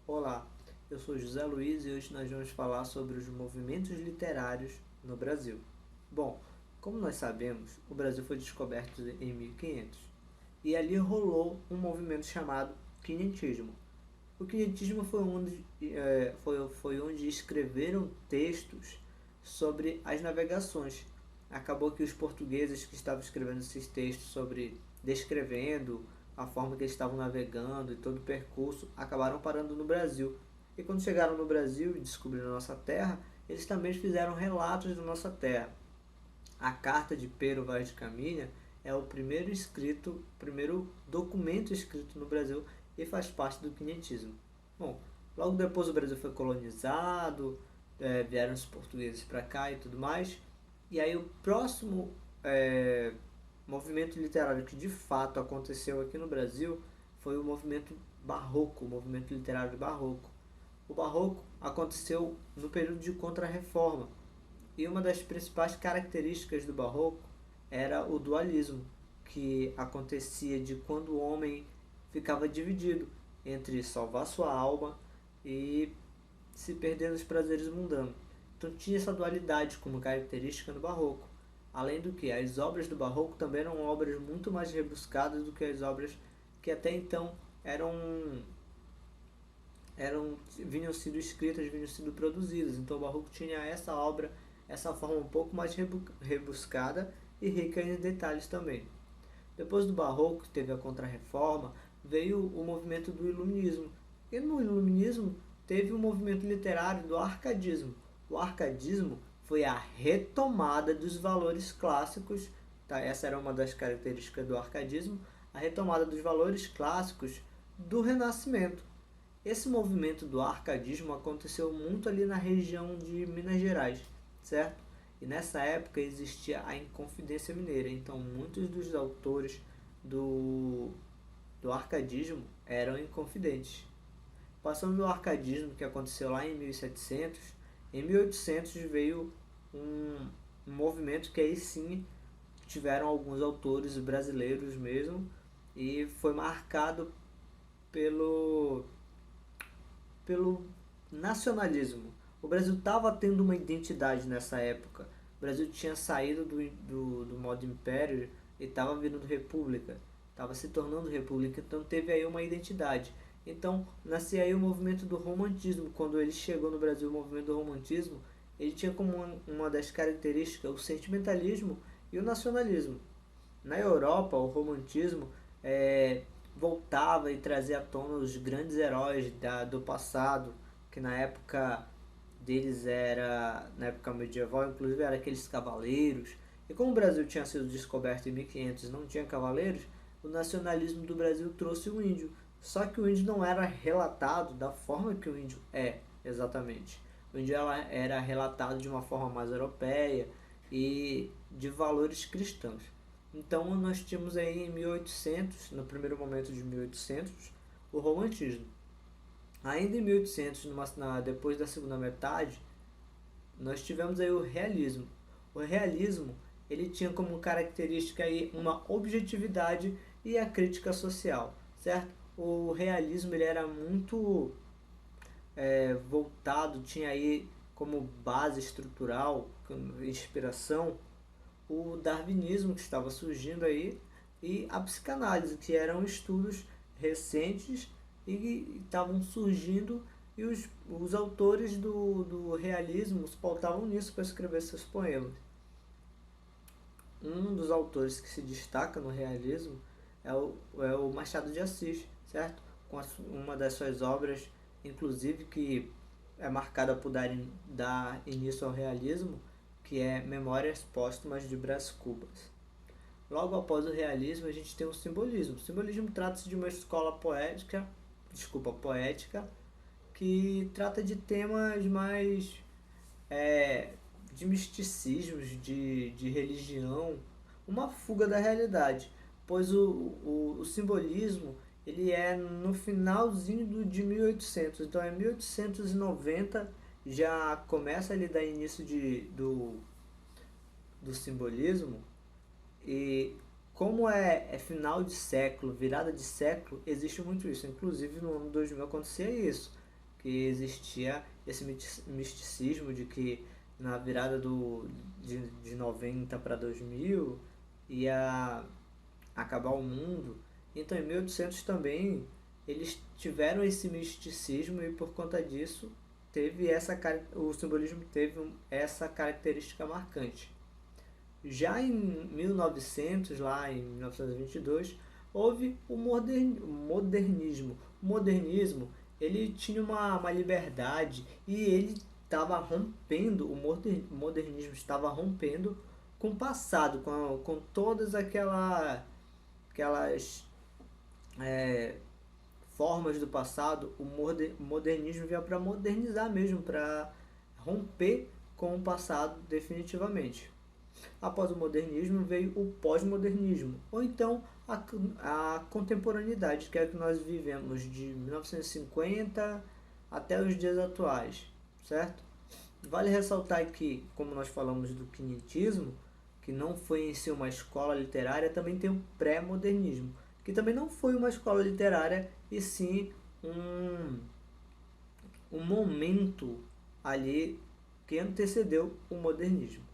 Olá, eu sou José Luiz e hoje nós vamos falar sobre os movimentos literários no Brasil. Bom, como nós sabemos, o Brasil foi descoberto em 1500 e ali rolou um movimento chamado quinhentismo. O quinhentismo foi onde escreveram textos sobre as navegações. Acabou que os portugueses que estavam escrevendo esses textos descrevendo a forma que eles estavam navegando e todo o percurso, acabaram parando no Brasil. E quando chegaram no Brasil e descobriram a nossa terra, eles também fizeram relatos da nossa terra. A carta de Pero Vaz de Caminha é o primeiro documento escrito no Brasil e faz parte do quinhentismo. Bom, logo depois o Brasil foi colonizado, vieram os portugueses para cá e tudo mais. E aí o próximo movimento literário que de fato aconteceu aqui no Brasil foi o movimento barroco, o movimento literário barroco. O barroco aconteceu no período de Contra-Reforma, e uma das principais características do barroco era o dualismo, que acontecia de quando o homem ficava dividido entre salvar sua alma e se perder nos prazeres mundanos. Então tinha essa dualidade como característica no barroco. Além do que, as obras do barroco também eram obras muito mais rebuscadas do que as obras que até então vinham sido escritas, vinham sido produzidas. Então o barroco tinha essa obra, essa forma um pouco mais rebuscada e rica em detalhes também. Depois do barroco, que teve a Contra-Reforma, veio o movimento do iluminismo. E no iluminismo teve o movimento literário do arcadismo. O arcadismo foi a retomada dos valores clássicos, tá? Essa era uma das características do arcadismo, a retomada dos valores clássicos do Renascimento. Esse movimento do arcadismo aconteceu muito ali na região de Minas Gerais, certo? E nessa época existia a Inconfidência Mineira, então muitos dos autores do arcadismo eram inconfidentes. Passando do arcadismo, que aconteceu lá em 1700, em 1800 veio um movimento que aí sim tiveram alguns autores brasileiros mesmo, e foi marcado pelo nacionalismo. O Brasil estava tendo uma identidade nessa época. O Brasil tinha saído do modo império e estava virando república. Estava se tornando república, então teve aí uma identidade. Então nasceu aí o movimento do romantismo. Quando ele chegou no Brasil, o movimento do romantismo, ele tinha como uma das características o sentimentalismo e o nacionalismo. Na Europa, o romantismo voltava e trazia à tona os grandes heróis do passado, que na época deles na época medieval, inclusive, era aqueles cavaleiros. E como o Brasil tinha sido descoberto em 1500 e não tinha cavaleiros, o nacionalismo do Brasil trouxe o índio. Só que o índio não era relatado da forma que o índio é, exatamente. O índio era relatado de uma forma mais europeia e de valores cristãos. Então nós tínhamos aí em 1800, no primeiro momento de 1800, o romantismo. Ainda em 1800, depois da segunda metade, nós tivemos aí o realismo. O realismo, ele tinha como característica aí uma objetividade e a crítica social, certo? O realismo ele era muito voltado, tinha aí como base estrutural, como inspiração, o darwinismo que estava surgindo aí e a psicanálise, que eram estudos recentes e estavam surgindo, e os autores do realismo se pautavam nisso para escrever seus poemas. Um dos autores que se destaca no realismo é o Machado de Assis, certo? Com uma das suas obras, inclusive, que é marcada por dar início ao realismo, que é Memórias Póstumas de Brás Cubas. Logo após o realismo, a gente tem o simbolismo. O simbolismo trata-se de uma escola poética, que trata de temas mais de misticismos, de religião, uma fuga da realidade, pois o simbolismo ele é no finalzinho de 1800, então é 1890 já começa a lhe dar início do simbolismo. E como é final de século, virada de século, existe muito isso. Inclusive no ano 2000 acontecia isso. que existia esse misticismo de que na virada de 90 para 2000 ia acabar o mundo. Então, em 1800 também eles tiveram esse misticismo e por conta disso o simbolismo teve essa característica marcante. Já em 1900, lá em 1922, houve o modernismo. O modernismo ele tinha uma liberdade e ele estava rompendo, o modernismo estava rompendo com o passado, com todas aquelas formas do passado. O modernismo veio para modernizar mesmo, para romper com o passado definitivamente. Após o modernismo veio o pós-modernismo, ou então a contemporaneidade, que é a que nós vivemos de 1950 até os dias atuais, certo? Vale ressaltar que, como nós falamos do quinhentismo, que não foi em si uma escola literária, também tem o pré-modernismo, que também não foi uma escola literária, e sim um momento ali que antecedeu o modernismo.